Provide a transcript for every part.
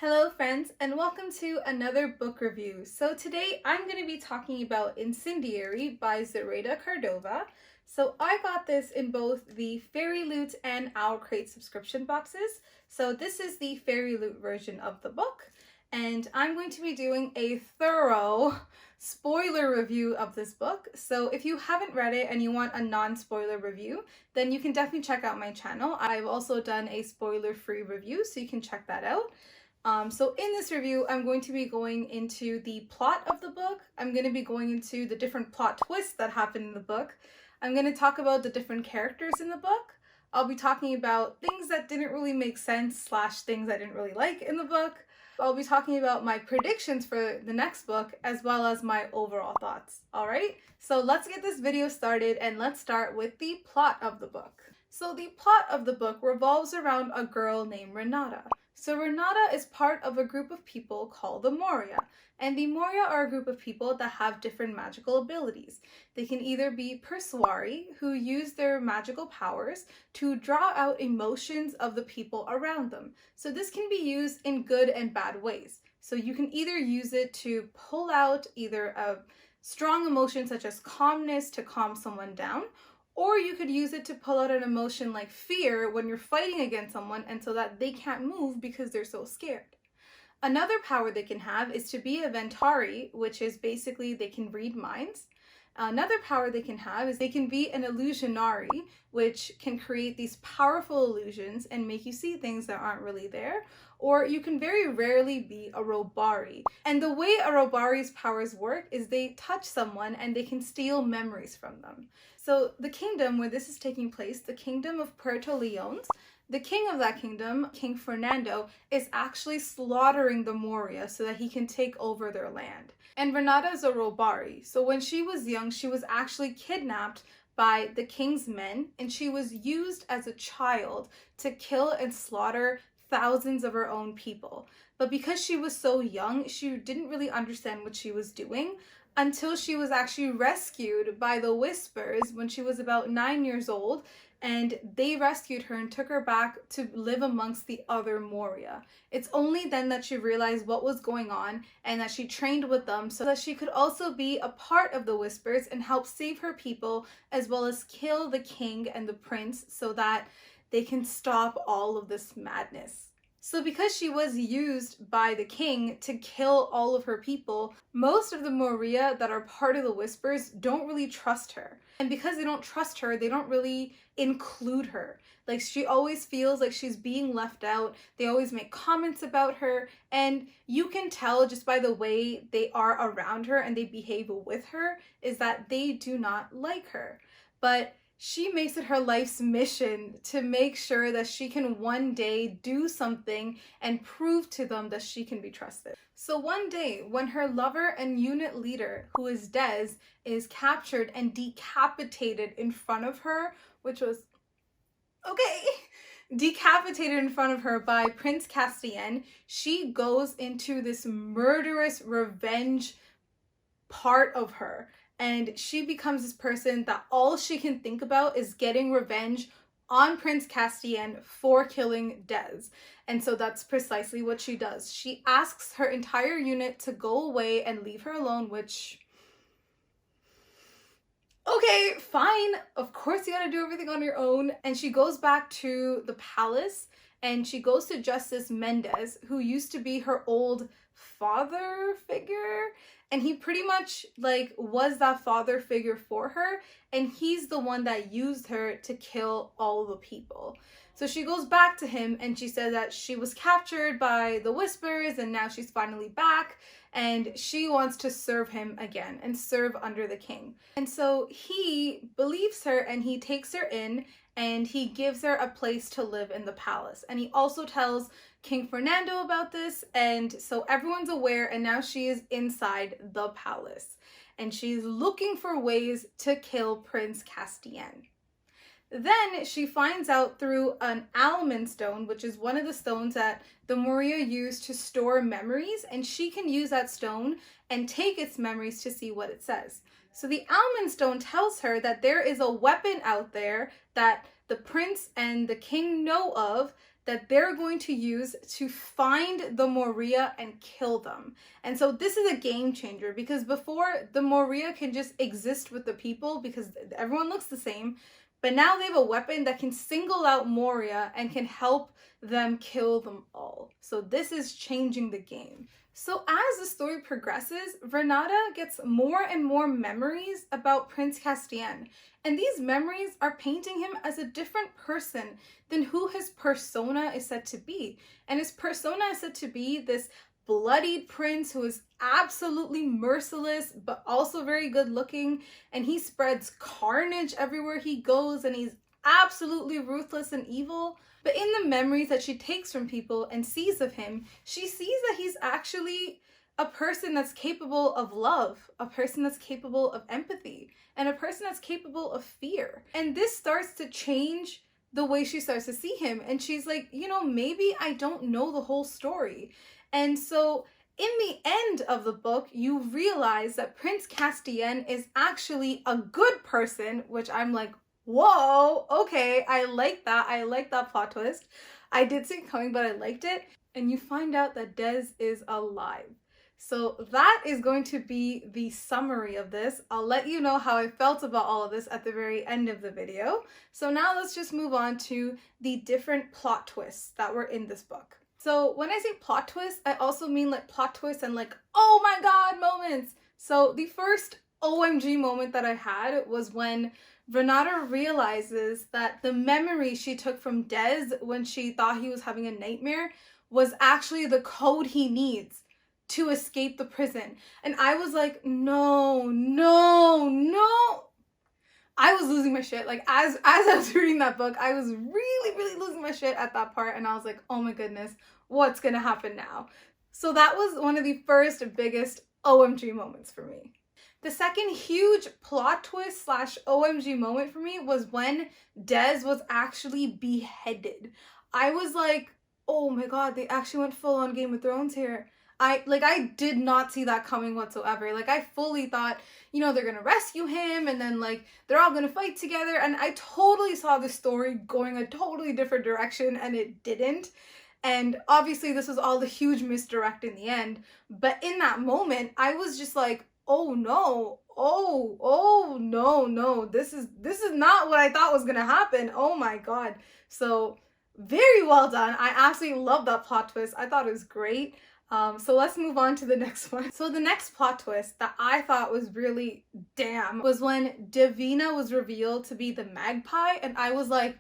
Hello friends, and welcome to another book review. So today I'm going to be talking about Incendiary by Zoraida Cordova. So I got this in both the Fairy Loot and Owl Crate subscription boxes. So this is the Fairy Loot version of the book, and I'm going to be doing a thorough spoiler review of this book. So if you haven't read it and you want a non-spoiler review, then you can definitely check out my channel. I've also done a spoiler-free review, so you can check that out. So in this review, I'm going to be going into the plot of the book. I'm going to be going into the different plot twists that happen in the book. I'm going to talk about the different characters in the book. I'll be talking about things that didn't really make sense / things I didn't really like in the book. I'll be talking about my predictions for the next book as well as my overall thoughts. Alright, so let's get this video started and let's start with the plot of the book. So the plot of the book revolves around a girl named Renata. So Renata is part of a group of people called the Moria, and the Moria are a group of people that have different magical abilities. They can either be Persuari, who use their magical powers to draw out emotions of the people around them. So this can be used in good and bad ways. So you can either use it to pull out either a strong emotion such as calmness to calm someone down, or you could use it to pull out an emotion like fear when you're fighting against someone and so that they can't move because they're so scared. Another power they can have is to be a Ventari, which is basically they can read minds. Another power they can have is they can be an illusionari, which can create these powerful illusions and make you see things that aren't really there. Or you can very rarely be a robari. And the way a robari's powers work is they touch someone and they can steal memories from them. So the kingdom where this is taking place, the kingdom of Puerto Leones, the king of that kingdom, King Fernando, is actually slaughtering the Moria so that he can take over their land. And Renata is a robari. So when she was young, she was actually kidnapped by the king's men, and she was used as a child to kill and slaughter thousands of her own people. But because she was so young, she didn't really understand what she was doing until she was actually rescued by the Whispers when she was about 9 years old, and they rescued her and took her back to live amongst the other Moria. It's only then that she realized what was going on and that she trained with them so that she could also be a part of the Whispers and help save her people as well as kill the king and the prince so that they can stop all of this madness. So because she was used by the king to kill all of her people, most of the Moria that are part of the Whispers don't really trust her. And because they don't trust her, they don't really include her. Like, she always feels like she's being left out. They always make comments about her, and you can tell just by the way they are around her and they behave with her is that they do not like her. But she makes it her life's mission to make sure that she can one day do something and prove to them that she can be trusted. So one day, when her lover and unit leader, who is Des, is captured and decapitated in front of her, which was decapitated in front of her by Prince Castienne, she goes into this murderous revenge part of her. And she becomes this person that all she can think about is getting revenge on Prince Castienne for killing Des. And so that's precisely what she does. She asks her entire unit to go away and leave her alone, which... okay, fine. Of course you gotta do everything on your own. And she goes back to the palace and she goes to Justice Mendez, who used to be her old father figure. And he pretty much was that father figure for her, and he's the one that used her to kill all the people. So she goes back to him and she says that she was captured by the Whispers and now she's finally back and she wants to serve him again and serve under the king. And so he believes her and he takes her in and he gives her a place to live in the palace. And he also tells King Fernando about this, and so everyone's aware, and now she is inside the palace. And she's looking for ways to kill Prince Castienne. Then she finds out through an almond stone, which is one of the stones that the Moria use to store memories, and she can use that stone and take its memories to see what it says. So the almond stone tells her that there is a weapon out there that the prince and the king know of that they're going to use to find the Moria and kill them. And so this is a game changer, because before, the Moria can just exist with the people because everyone looks the same, but now they have a weapon that can single out Moria and can help them kill them all. So this is changing the game. So as the story progresses, Renata gets more and more memories about Prince Castienne, and these memories are painting him as a different person than who his persona is said to be. And his persona is said to be this bloodied prince who is absolutely merciless but also very good looking, and he spreads carnage everywhere he goes, and he's absolutely ruthless and evil. But in the memories that she takes from people and sees of him, she sees that he's actually a person that's capable of love, a person that's capable of empathy, and a person that's capable of fear. And this starts to change the way she starts to see him. And she's like, you know, maybe I don't know the whole story. And so in the end of the book, you realize that Prince Castienne is actually a good person, which I'm like, whoa, okay, I like that. I like that plot twist. I did see it coming, but I liked it. And you find out that Des is alive. So that is going to be the summary of this. I'll let you know how I felt about all of this at the very end of the video. So now let's just move on to the different plot twists that were in this book. So when I say plot twist, I also mean like plot twists and like, oh my god moments. So the first OMG moment that I had was when Renata realizes that the memory she took from Des when she thought he was having a nightmare was actually the code he needs to escape the prison. And I was like, no, no, no. I was losing my shit. Like as I was reading that book, I was really losing my shit at that part. And I was like, oh my goodness, what's gonna happen now? So that was one of the first biggest OMG moments for me. The second huge plot twist / OMG moment for me was when Des was actually beheaded. I was like, oh my god, they actually went full on Game of Thrones here. I did not see that coming whatsoever. Like I fully thought, you know, they're gonna rescue him and then like they're all gonna fight together, and I totally saw the story going a totally different direction, and it didn't. And obviously this was all a huge misdirect in the end, but in that moment I was just like, oh no, oh no, this is not what I thought was gonna happen. Oh my god. So very well done. I absolutely love that plot twist. I thought it was great. So let's move on to the next one. So the next plot twist that I thought was really damn was when Davina was revealed to be the magpie, and I was like,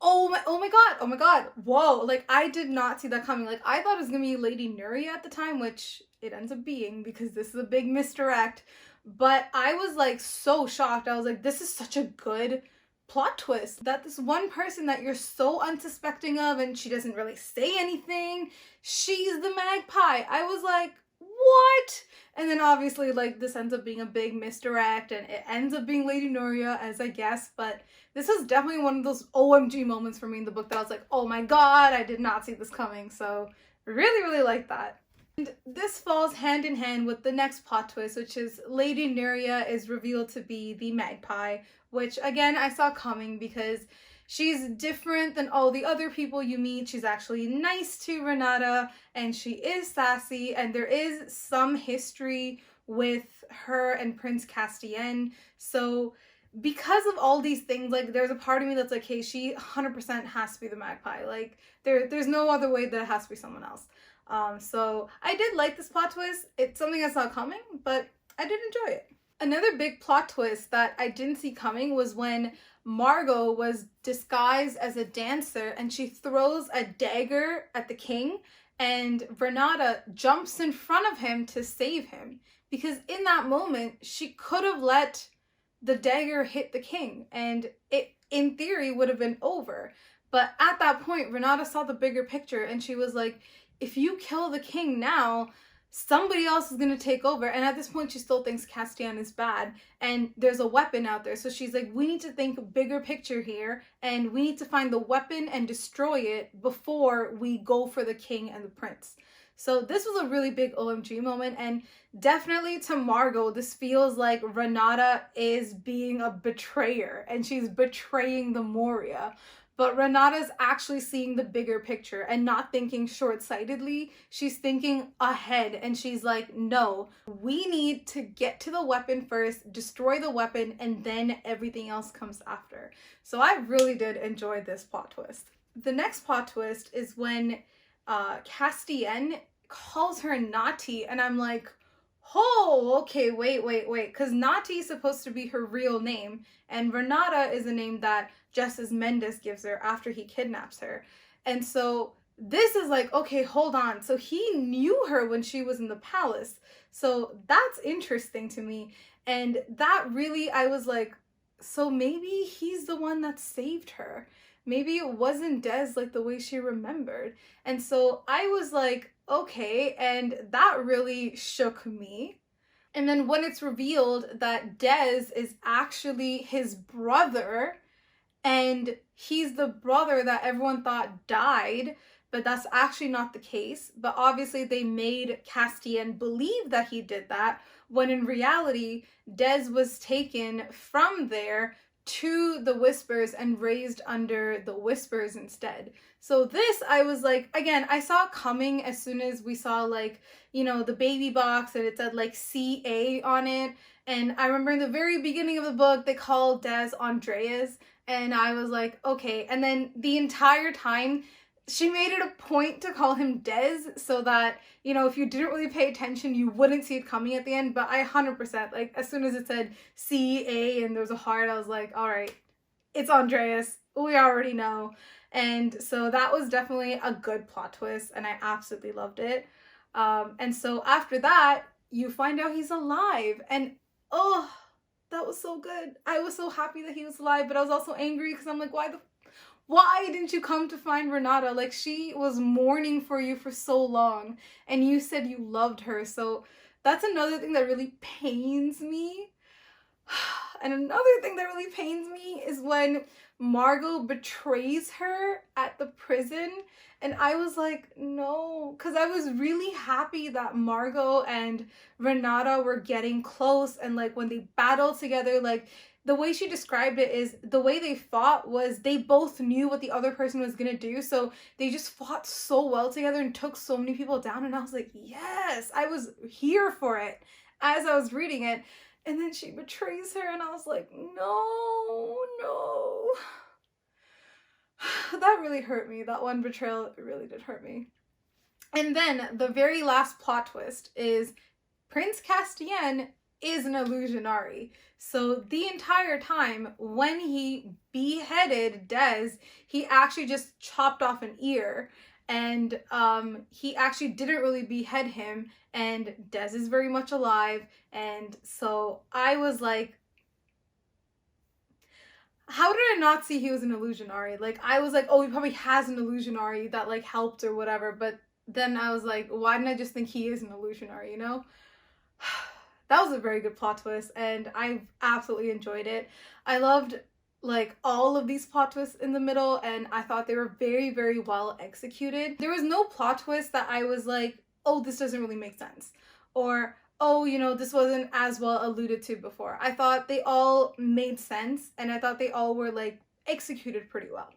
oh my god, whoa. Like I did not see that coming. Like I thought it was gonna be Lady Nuria at the time, which it ends up being because this is a big misdirect. But I was like so shocked. I was like, this is such a good plot twist that this one person that you're so unsuspecting of, and she doesn't really say anything, she's the magpie. I was like, what? And then obviously like this ends up being a big misdirect, and it ends up being Lady Nuria as I guess. But this was definitely one of those OMG moments for me in the book that I was like, oh my god, I did not see this coming. So really like that. And this falls hand in hand with the next plot twist, which is Lady Nuria is revealed to be the magpie, which again I saw coming because she's different than all the other people you meet. She's actually nice to Renata, and she is sassy, and there is some history with her and Prince Castienne. So because of all these things, like there's a part of me that's like, hey, she 100% has to be the magpie. Like there's no other way that it has to be someone else. So I did like this plot twist. It's something I saw coming, but I did enjoy it. Another big plot twist that I didn't see coming was when Margot was disguised as a dancer and she throws a dagger at the king, and Renata jumps in front of him to save him, because in that moment she could have let the dagger hit the king and it in theory would have been over. But at that point Renata saw the bigger picture, and she was like, if you kill the king now, somebody else is going to take over. And at this point, she still thinks Castienne is bad, and there's a weapon out there. So she's like, we need to think bigger picture here, and we need to find the weapon and destroy it before we go for the king and the prince. So this was a really big OMG moment, and definitely to Margot, this feels like Renata is being a betrayer, and she's betraying the Moria. But Renata's actually seeing the bigger picture and not thinking short-sightedly. She's thinking ahead, and she's like, no, we need to get to the weapon first, destroy the weapon, and then everything else comes after. So I really did enjoy this plot twist. The next plot twist is when Castienne calls her Nati, and I'm like, oh, okay, wait, because Nati is supposed to be her real name, and Renata is a name that Justice Mendez gives her after he kidnaps her. And so this is like, okay, hold on. So he knew her when she was in the palace. So that's interesting to me. And that really, I was like, so maybe he's the one that saved her. Maybe it wasn't Des like the way she remembered. And so I was like, okay, and that really shook me. And then when it's revealed that Des is actually his brother, and he's the brother that everyone thought died, but that's actually not the case. But obviously they made Castienne believe that he did that, when in reality, Des was taken from there to the Whispers and raised under the Whispers instead. So this, I was like, again, I saw it coming as soon as we saw, like, you know, the baby box and it said like CA on it. And I remember in the very beginning of the book, they called Des Andreas, and I was like, okay. And then the entire time, she made it a point to call him Des so that, you know, if you didn't really pay attention, you wouldn't see it coming at the end. But I 100%, like, as soon as it said C-A and there was a heart, I was like, all right, it's Andreas. We already know. And so that was definitely a good plot twist, and I absolutely loved it. And so after that, you find out he's alive, and oh, that was so good. I was so happy that he was alive, but I was also angry because I'm like, why didn't you come to find Renata? Like, she was mourning for you for so long, and you said you loved her. So that's another thing that really pains me. And another thing that really pains me is when Margot betrays her at the prison. And I was like, no, because I was really happy that Margot and Renata were getting close. And like when they battled together, like the way she described it is the way they fought was they both knew what the other person was going to do. So they just fought so well together and took so many people down. And I was like, yes, I was here for it as I was reading it. And then she betrays her, and I was like, no. That really hurt me. That one betrayal really did hurt me. And then the very last plot twist is Prince Castienne is an illusionary. So the entire time when he beheaded Des, he actually just chopped off an ear. And he actually didn't really behead him, and Des is very much alive. And so I was like, how did I not see he was an illusionary? Like, I was like, oh, he probably has an illusionary that like helped or whatever. But then I was like, why didn't I just think he is an illusionary, you know? That was a very good plot twist, and I absolutely enjoyed it. I loved like all of these plot twists in the middle, and I thought they were very, very well executed. There was no plot twist that I was like, oh, this doesn't really make sense, or oh, you know, this wasn't as well alluded to before. I thought they all made sense, and I thought they all were like executed pretty well.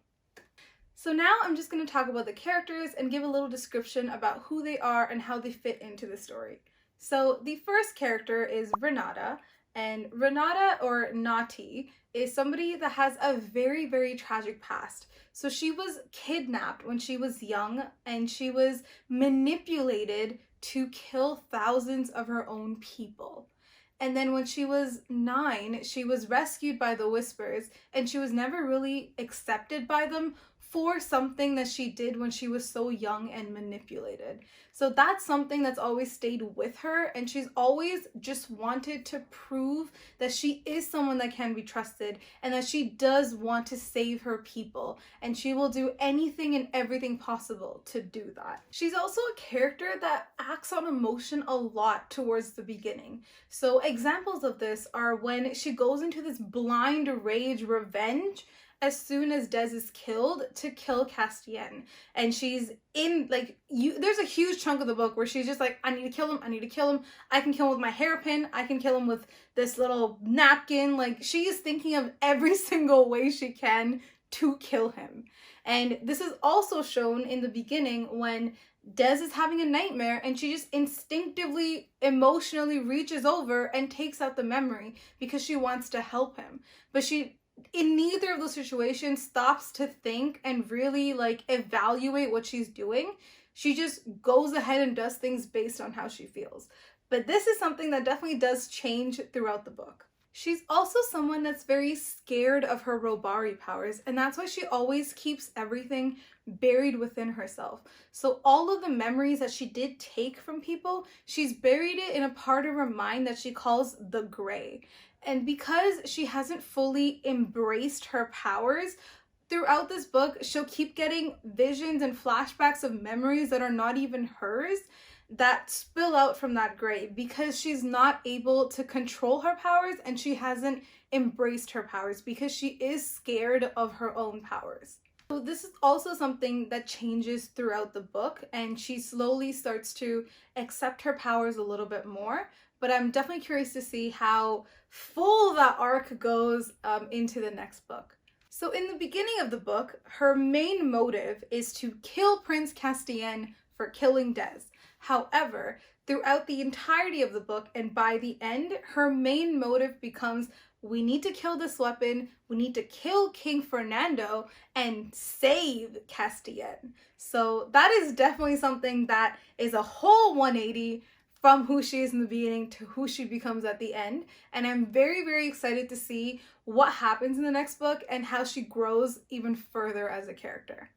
So now I'm just going to talk about the characters and give a little description about who they are and how they fit into the story. So the first character is Renata, and Renata, or Nati, is somebody that has a very, very tragic past. So she was kidnapped when she was young, and she was manipulated to kill thousands of her own people. And then when she was 9, she was rescued by the Whispers, and she was never really accepted by them for something that she did when she was so young and manipulated. So that's something that's always stayed with her, and she's always just wanted to prove that she is someone that can be trusted and that she does want to save her people, and she will do anything and everything possible to do that. She's also a character that acts on emotion a lot towards the beginning. So examples of this are when she goes into this blind rage revenge as soon as Des is killed to kill Castienne. And she's in, like, there's a huge chunk of the book where she's just like, I need to kill him, I can kill him with my hairpin, I can kill him with this little napkin. Like, she is thinking of every single way she can to kill him. And this is also shown in the beginning when Des is having a nightmare and she just instinctively, emotionally reaches over and takes out the memory because she wants to help him. But she, in neither of those situations, stops to think and really like evaluate what she's doing. She just goes ahead and does things based on how she feels. But this is something that definitely does change throughout the book. She's also someone that's very scared of her Robari powers, and that's why she always keeps everything buried within herself. So all of the memories that she did take from people, she's buried it in a part of her mind that she calls the gray. And because she hasn't fully embraced her powers, throughout this book, she'll keep getting visions and flashbacks of memories that are not even hers, that spill out from that gray because she's not able to control her powers and she hasn't embraced her powers because she is scared of her own powers. So this is also something that changes throughout the book, and she slowly starts to accept her powers a little bit more, but I'm definitely curious to see how full that arc goes into the next book. So in the beginning of the book, her main motive is to kill Prince Castienne for killing Des. However, throughout the entirety of the book and by the end, her main motive becomes, we need to kill this weapon, we need to kill King Fernando and save Castienne. So that is definitely something that is a whole 180 from who she is in the beginning to who she becomes at the end. And I'm very, very excited to see what happens in the next book and how she grows even further as a character.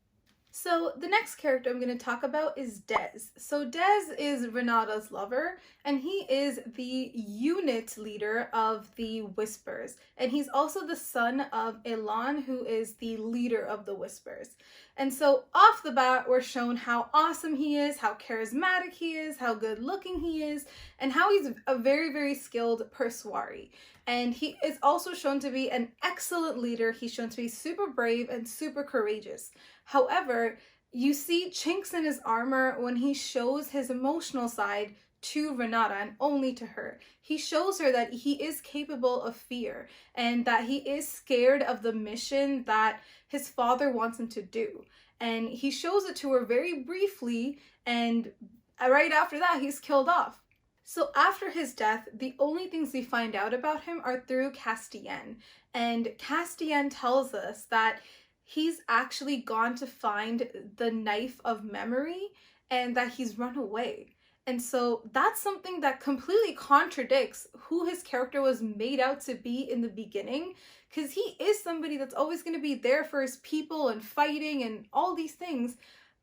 So the next character I'm going to talk about is Des. So Des is Renata's lover, and he is the unit leader of the Whispers. And he's also the son of Elan, who is the leader of the Whispers. And so off the bat, we're shown how awesome he is, how charismatic he is, how good looking he is, and how he's a very, very skilled persuari. And he is also shown to be an excellent leader. He's shown to be super brave and super courageous. However, you see chinks in his armor when he shows his emotional side to Renata and only to her. He shows her that he is capable of fear and that he is scared of the mission that his father wants him to do. And he shows it to her very briefly, and right after that, he's killed off. So after his death, the only things we find out about him are through Castienne. And Castienne tells us that he's actually gone to find the knife of memory and that he's run away. And so that's something that completely contradicts who his character was made out to be in the beginning, because he is somebody that's always going to be there for his people and fighting and all these things.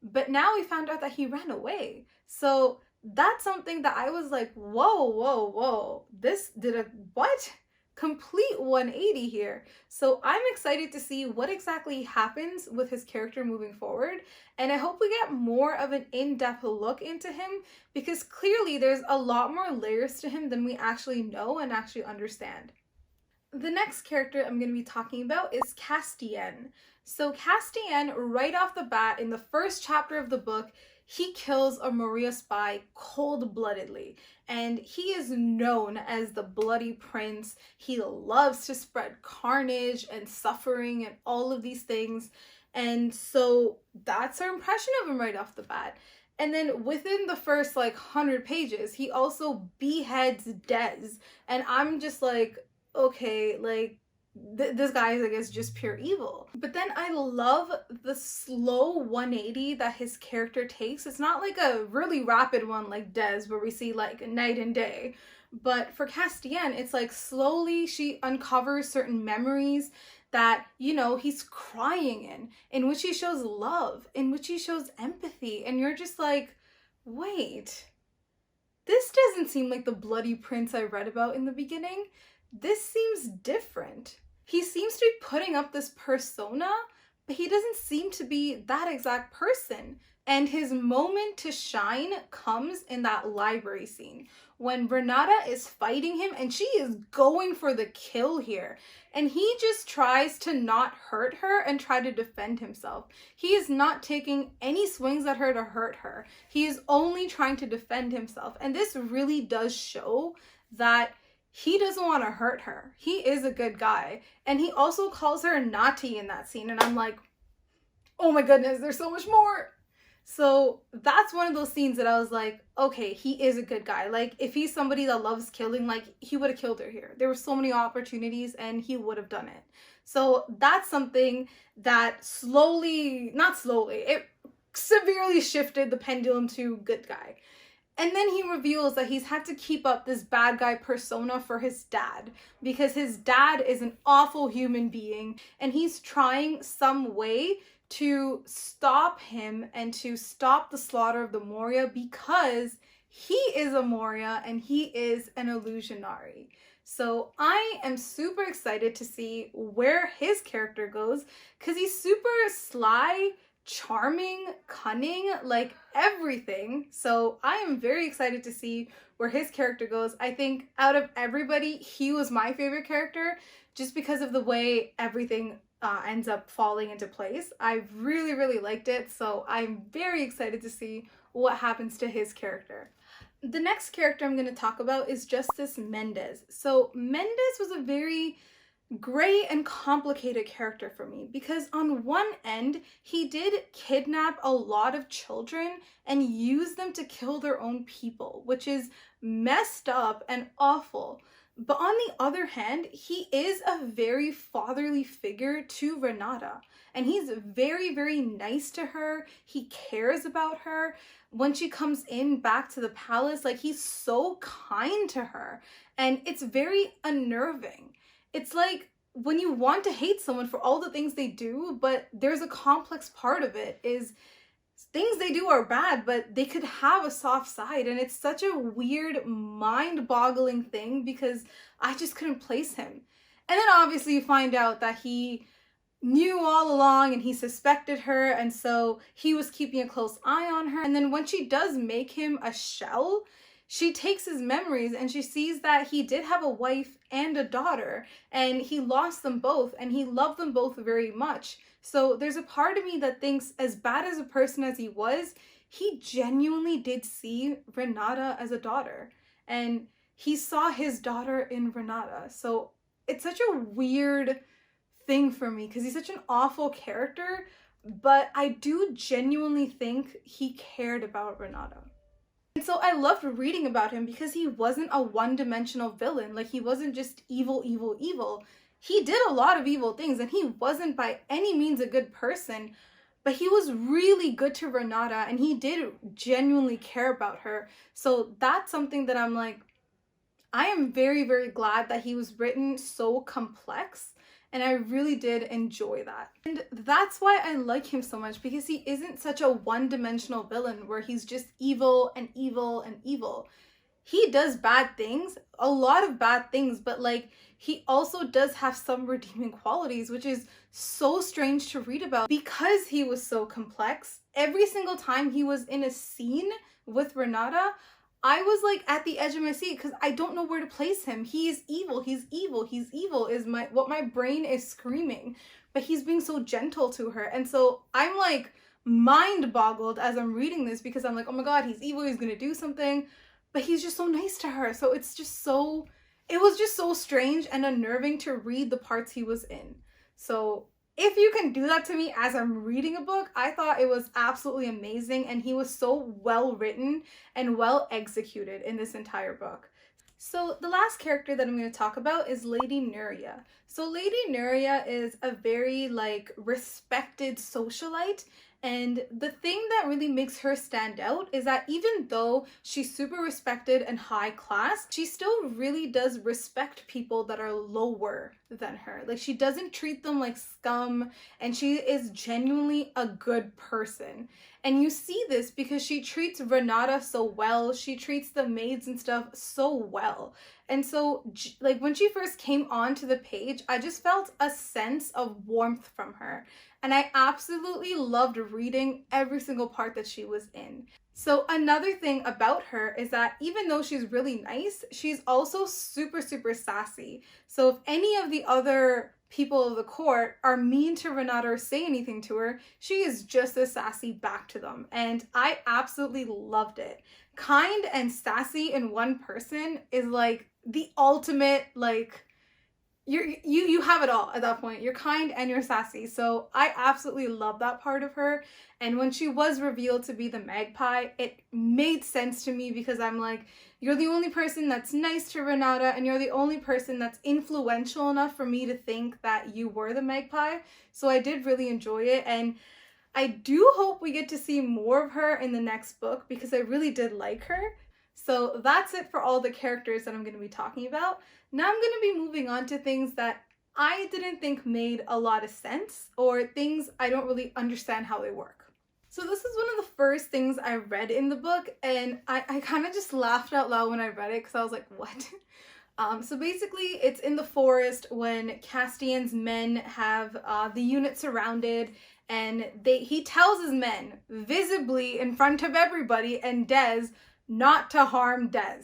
But now we found out that he ran away. So that's something that I was like, whoa, whoa, whoa. This did a what? Complete 180 here. So I'm excited to see what exactly happens with his character moving forward, and I hope we get more of an in-depth look into him, because clearly there's a lot more layers to him than we actually know and actually understand. The next character I'm going to be talking about is Castienne. So Castienne, right off the bat in the first chapter of the book, he kills a Nuria spy cold-bloodedly, and he is known as the Bloody Prince. He loves to spread carnage and suffering and all of these things, and so that's our impression of him right off the bat. And then within the first 100 pages, he also beheads Des, and I'm just like, okay, this guy is, I guess, just pure evil. But then I love the slow 180 that his character takes. It's not like a really rapid one like Des, where we see night and day. But for Castienne, it's slowly she uncovers certain memories that, he's crying in which he shows love, in which he shows empathy. And you're just like, wait, this doesn't seem like the Bloody Prince I read about in the beginning. This seems different. He seems to be putting up this persona, but he doesn't seem to be that exact person. And his moment to shine comes in that library scene when Renata is fighting him and she is going for the kill here. And he just tries to not hurt her and try to defend himself. He is not taking any swings at her to hurt her. He is only trying to defend himself. And this really does show that he doesn't want to hurt her. He is a good guy. And he also calls her naughty in that scene. And I'm like, oh my goodness, there's so much more. So that's one of those scenes that I was like, okay, he is a good guy. Like, if he's somebody that loves killing, like, he would have killed her here. There were so many opportunities and he would have done it. So that's something that it severely shifted the pendulum to good guy. And then he reveals that he's had to keep up this bad guy persona for his dad because his dad is an awful human being and he's trying some way to stop him and to stop the slaughter of the Moria because he is a Moria and he is an illusionary. So I am super excited to see where his character goes because he's super sly, charming, cunning, like everything. So I am very excited to see where his character goes. I think out of everybody, he was my favorite character just because of the way everything ends up falling into place. I really, really liked it. So I'm very excited to see what happens to his character. The next character I'm going to talk about is Justice Mendez. So Mendez was a very gray and complicated character for me because on one end, he did kidnap a lot of children and use them to kill their own people, which is messed up and awful. But on the other hand, he is a very fatherly figure to Renata. And he's very, very nice to her. He cares about her. When she comes in back to the palace, like, he's so kind to her. And it's very unnerving. It's like when you want to hate someone for all the things they do, but there's a complex part of it is things they do are bad, but they could have a soft side. And it's such a weird, mind-boggling thing because I just couldn't place him. And then obviously you find out that he knew all along and he suspected her, and so he was keeping a close eye on her. And then when she does make him a shell, she takes his memories and she sees that he did have a wife and a daughter and he lost them both and he loved them both very much. So there's a part of me that thinks, as bad as a person as he was, he genuinely did see Renata as a daughter and he saw his daughter in Renata. So it's such a weird thing for me because he's such an awful character, but I do genuinely think he cared about Renata. And so I loved reading about him because he wasn't a one-dimensional villain. Like, he wasn't just evil, evil, evil. He did a lot of evil things and he wasn't by any means a good person, but he was really good to Renata and he did genuinely care about her. So that's something that I'm like, I am very, very glad that he was written so complex. And I really did enjoy that. And that's why I like him so much, because he isn't such a one-dimensional villain where he's just evil and evil and evil. He does bad things, a lot of bad things, but like, he also does have some redeeming qualities, which is so strange to read about because he was so complex. Every single time he was in a scene with Renata, I was like at the edge of my seat because I don't know where to place him. He is evil, he's evil, he's evil is what my brain is screaming. But he's being so gentle to her. And so I'm like mind boggled as I'm reading this because I'm like, oh my God, he's evil, he's gonna do something. But he's just so nice to her. So it was just so strange and unnerving to read the parts he was in. So if you can do that to me as I'm reading a book, I thought it was absolutely amazing, and he was so well written and well executed in this entire book. So the last character that I'm going to talk about is Lady Nuria. So Lady Nuria is a very respected socialite, and the thing that really makes her stand out is that even though she's super respected and high class, she still really does respect people that are lower than her. Like, she doesn't treat them like scum, and she is genuinely a good person. And you see this because she treats Renata so well. She treats the maids and stuff so well. And so, like, when she first came onto the page, I just felt a sense of warmth from her. And I absolutely loved reading every single part that she was in. So another thing about her is that even though she's really nice, she's also super, super sassy. So if any of the other people of the court are mean to Renata or say anything to her, she is just as sassy back to them. And I absolutely loved it. Kind and sassy in one person is like the ultimate, like, you have it all at that point. You're kind and you're sassy. So I absolutely love that part of her. And when she was revealed to be the magpie, it made sense to me because I'm like, you're the only person that's nice to Renata and you're the only person that's influential enough for me to think that you were the magpie. So I did really enjoy it, and I do hope we get to see more of her in the next book because I really did like her. So that's it for all the characters that I'm going to be talking about. Now I'm going to be moving on to things that I didn't think made a lot of sense, or things I don't really understand how they work. So this is one of the first things I read in the book, and I kind of just laughed out loud when I read it because I was like, what? So basically it's in the forest when Castienne's men have the unit surrounded, and he tells his men visibly in front of everybody and Des not to harm Des.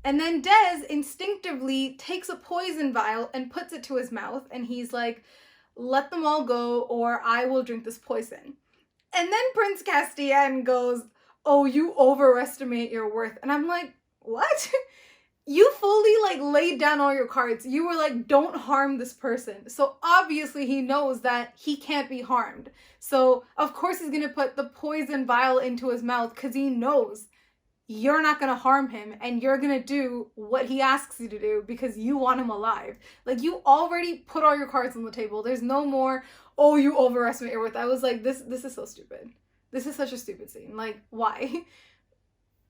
And then Des instinctively takes a poison vial and puts it to his mouth, and he's like, let them all go or I will drink this poison. And then Prince Castienne goes, oh, you overestimate your worth. And I'm like, what? You fully like laid down all your cards. You were like, don't harm this person. So obviously he knows that he can't be harmed. So of course he's gonna put the poison vial into his mouth because he knows you're not gonna harm him and you're gonna do what he asks you to do because you want him alive. Like, you already put all your cards on the table. There's no more, oh, you overestimate your worth. I was like, this is so stupid. This is such a stupid scene. Like, why?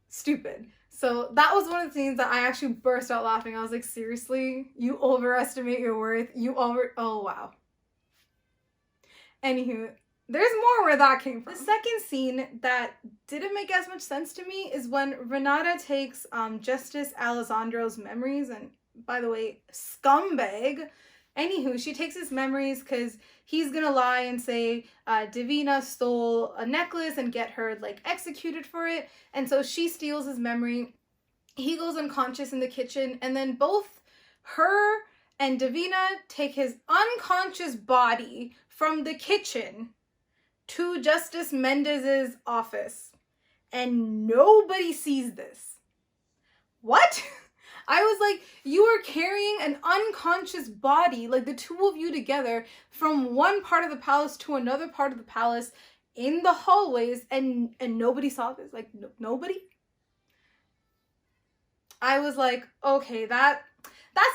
Stupid. So that was one of the scenes that I actually burst out laughing. I was like, seriously? You overestimate your worth? Oh, wow. Anywho, there's more where that came from. The second scene that didn't make as much sense to me is when Renata takes Justice Alessandro's memories, and by the way, scumbag. Anywho, she takes his memories because he's gonna lie and say Divina stole a necklace and get her like executed for it. And so she steals his memory. He goes unconscious in the kitchen, and then both her and Divina take his unconscious body from the kitchen to Justice Mendez's office. And nobody sees this. What? I was like, you are carrying an unconscious body, like the two of you together, from one part of the palace to another part of the palace in the hallways, and nobody saw this. Like, nobody? I was like, okay, that's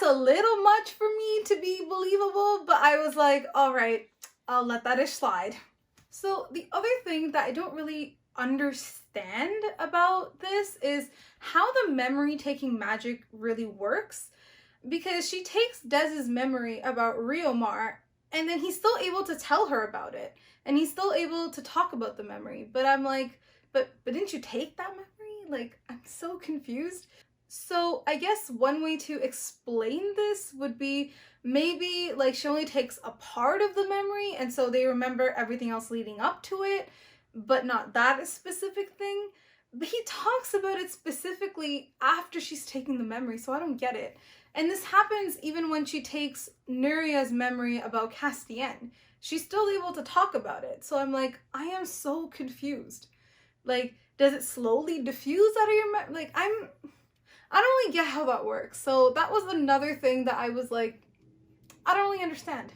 a little much for me to be believable, but I was like, all right, I'll let that slide. So the other thing that I don't really understand about this is how the memory taking magic really works, because she takes Des's memory about Riomar and then he's still able to tell her about it and he's still able to talk about the memory, but I'm like, but didn't you take that memory? Like, I'm so confused. So I guess one way to explain this would be maybe like she only takes a part of the memory and so they remember everything else leading up to it, but not that specific thing. But he talks about it specifically after she's taking the memory, so I don't get it. And this happens even when she takes Nuria's memory about Castienne. She's still able to talk about it. So I'm like, I am so confused. Like, does it slowly diffuse out of your memory? Like, I don't really get how that works. So that was another thing that I was like, I don't really understand.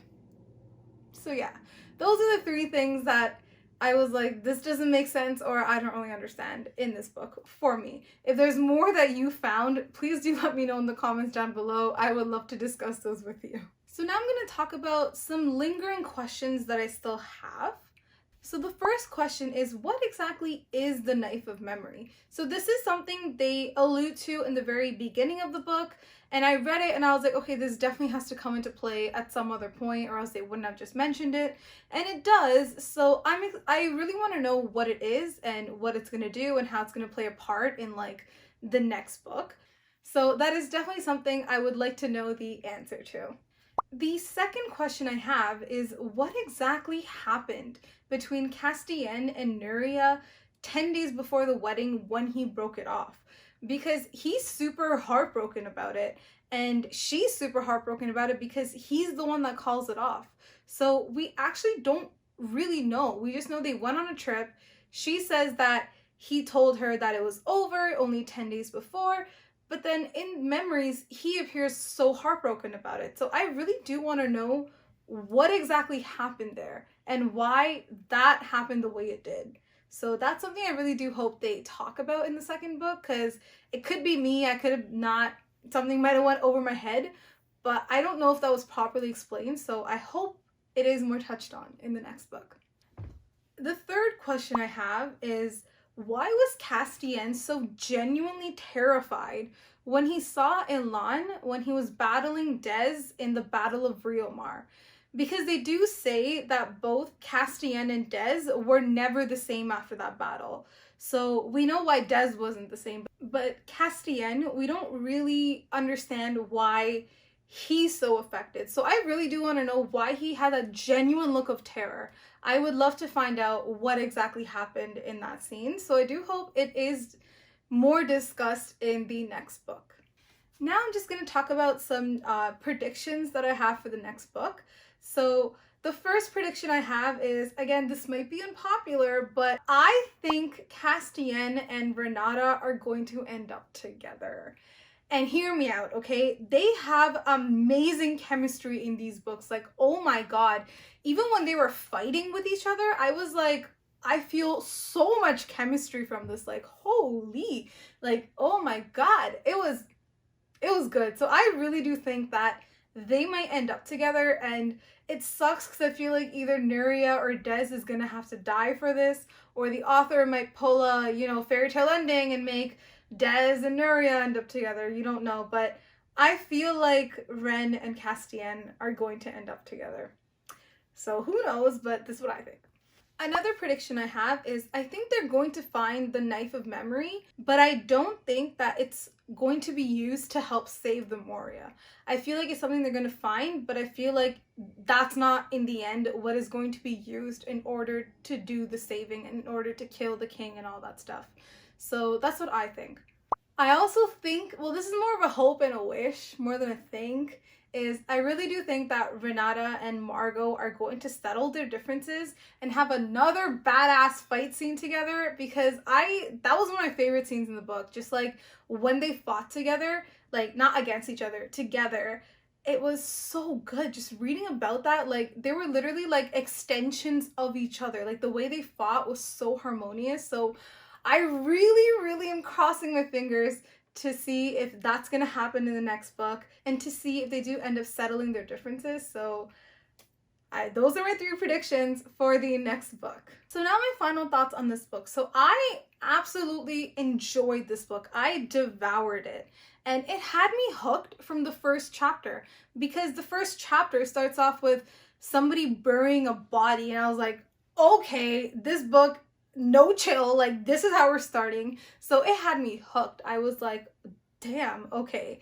So yeah, those are the three things that I was like, this doesn't make sense, or I don't really understand in this book for me. If there's more that you found, please do let me know in the comments down below. I would love to discuss those with you. So now I'm going to talk about some lingering questions that I still have. So the first question is, what exactly is the Knife of Memory? So this is something they allude to in the very beginning of the book, and I read it and I was like, okay, this definitely has to come into play at some other point or else they wouldn't have just mentioned it, and it does. So I really want to know what it is and what it's going to do and how it's going to play a part in like the next book. So that is definitely something I would like to know the answer to. The second question I have is, what exactly happened between Castienne and Nuria 10 days before the wedding when he broke it off, because he's super heartbroken about it and she's super heartbroken about it because he's the one that calls it off. So we actually don't really know. We just know they went on a trip. She says that he told her that it was over only 10 days before, but then in memories, he appears so heartbroken about it. So I really do want to know what exactly happened there and why that happened the way it did. So that's something I really do hope they talk about in the second book, because it could be me. I could have not, something might have went over my head, but I don't know if that was properly explained. So I hope it is more touched on in the next book. The third question I have is, why was Castienne so genuinely terrified when he saw Elan when he was battling Des in the Battle of Riomar? Because they do say that both Castienne and Des were never the same after that battle. So we know why Des wasn't the same, but Castienne, we don't really understand why he's so affected. So I really do want to know why he had a genuine look of terror. I would love to find out what exactly happened in that scene. So I do hope it is more discussed in the next book. Now I'm just going to talk about some predictions that I have for the next book. So the first prediction I have is, again, this might be unpopular, but I think Castienne and Renata are going to end up together. And hear me out, okay? They have amazing chemistry in these books. Like, oh my God. Even when they were fighting with each other, I was like, I feel so much chemistry from this. Like, holy, like, oh my God. It was good. So I really do think that they might end up together, and it sucks because I feel like either Nuria or Des is gonna have to die for this, or the author might pull a, fairy tale ending and make Des and Nuria end up together. You don't know, but I feel like Ren and Castienne are going to end up together. So who knows, but this is what I think. Another prediction I have is, I think they're going to find the Knife of Memory, but I don't think that it's going to be used to help save the Moria. I feel like it's something they're going to find, but I feel like that's not in the end what is going to be used in order to do the saving and in order to kill the king and all that stuff. So that's what I think. I also think, well, this is more of a hope and a wish more than a think, is I really do think that Renata and Margot are going to settle their differences and have another badass fight scene together, because that was one of my favorite scenes in the book. Just like when they fought together, like not against each other, together. It was so good. Just reading about that, like they were literally like extensions of each other. Like the way they fought was so harmonious. So I really, really am crossing my fingers to see if that's going to happen in the next book, and to see if they do end up settling their differences. So those are my 3 predictions for the next book. So now my final thoughts on this book. So I absolutely enjoyed this book. I devoured it. And it had me hooked from the first chapter, because the first chapter starts off with somebody burying a body. And I was like, okay, this book, no chill, like this is how we're starting. So it had me hooked. I was like, damn, okay.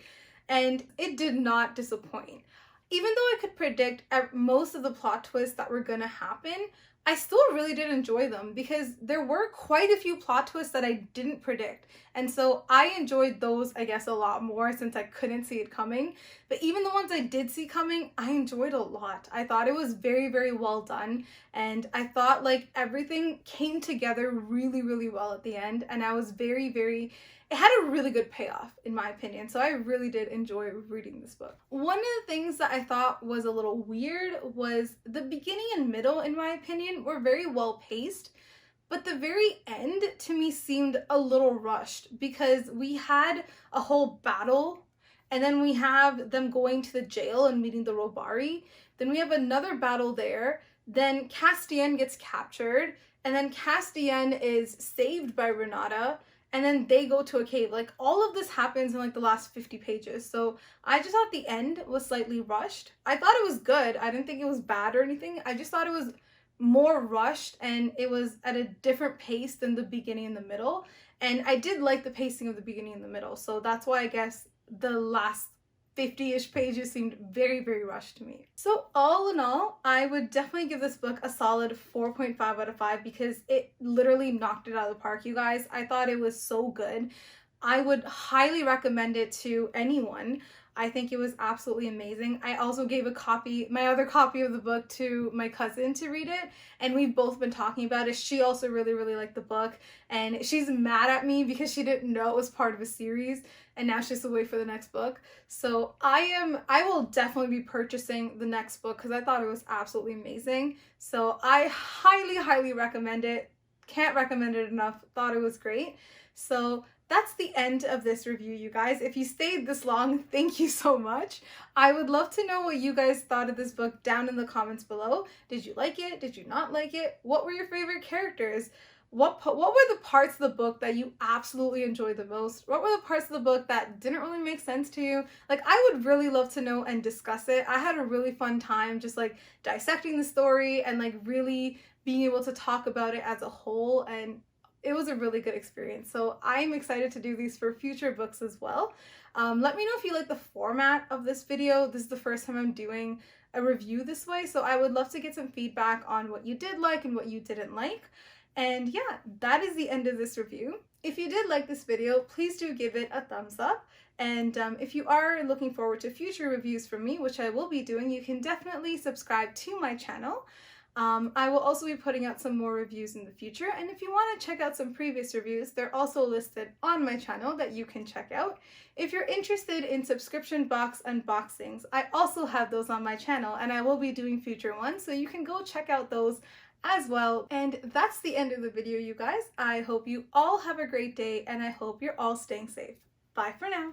And it did not disappoint. Even though I could predict most of the plot twists that were gonna happen, I still really did enjoy them, because there were quite a few plot twists that I didn't predict. And so I enjoyed those, I guess, a lot more, since I couldn't see it coming. But even the ones I did see coming, I enjoyed a lot. I thought it was very, very well done. And I thought like everything came together really, really well at the end. And I was very, very, it had a really good payoff in my opinion. So I really did enjoy reading this book. One of the things that I thought was a little weird was the beginning and middle, in my opinion, were very well paced. But the very end to me seemed a little rushed, because we had a whole battle, and then we have them going to the jail and meeting the Robari. Then we have another battle there. Then Castienne gets captured, and then Castienne is saved by Renata, and then they go to a cave. Like all of this happens in like the last 50 pages. So I just thought the end was slightly rushed. I thought it was good. I didn't think it was bad or anything. I just thought it was more rushed, and it was at a different pace than the beginning and the middle. And I did like the pacing of the beginning and the middle. So that's why I guess the last 50-ish pages seemed very, very rushed to me. So all in all, I would definitely give this book a solid 4.5 out of 5 because it literally knocked it out of the park, you guys. I thought it was so good. I would highly recommend it to anyone. I think it was absolutely amazing. I also gave my other copy of the book to my cousin to read it, and we've both been talking about it. She also really, really liked the book, and she's mad at me because she didn't know it was part of a series, and now she has to wait for the next book. So I will definitely be purchasing the next book because I thought it was absolutely amazing. So I highly, highly recommend it. Can't recommend it enough. Thought it was great. So that's the end of this review, you guys. If you stayed this long, thank you so much. I would love to know what you guys thought of this book down in the comments below. Did you like it? Did you not like it? What were your favorite characters? What were the parts of the book that you absolutely enjoyed the most? What were the parts of the book that didn't really make sense to you? Like, I would really love to know and discuss it. I had a really fun time just like dissecting the story and like really being able to talk about it as a whole, and it was a really good experience. So I'm excited to do these for future books as well. Let me know if you like the format of this video. This is the first time I'm doing a review this way, so I would love to get some feedback on what you did like and what you didn't like. And yeah, that is the end of this review. If you did like this video, please do give it a thumbs up. And if you are looking forward to future reviews from me, which I will be doing, you can definitely subscribe to my channel. I will also be putting out some more reviews in the future, and if you want to check out some previous reviews, they're also listed on my channel that you can check out. If you're interested in subscription box unboxings, I also have those on my channel, and I will be doing future ones, so you can go check out those as well. And that's the end of the video, you guys. I hope you all have a great day, and I hope you're all staying safe. Bye for now.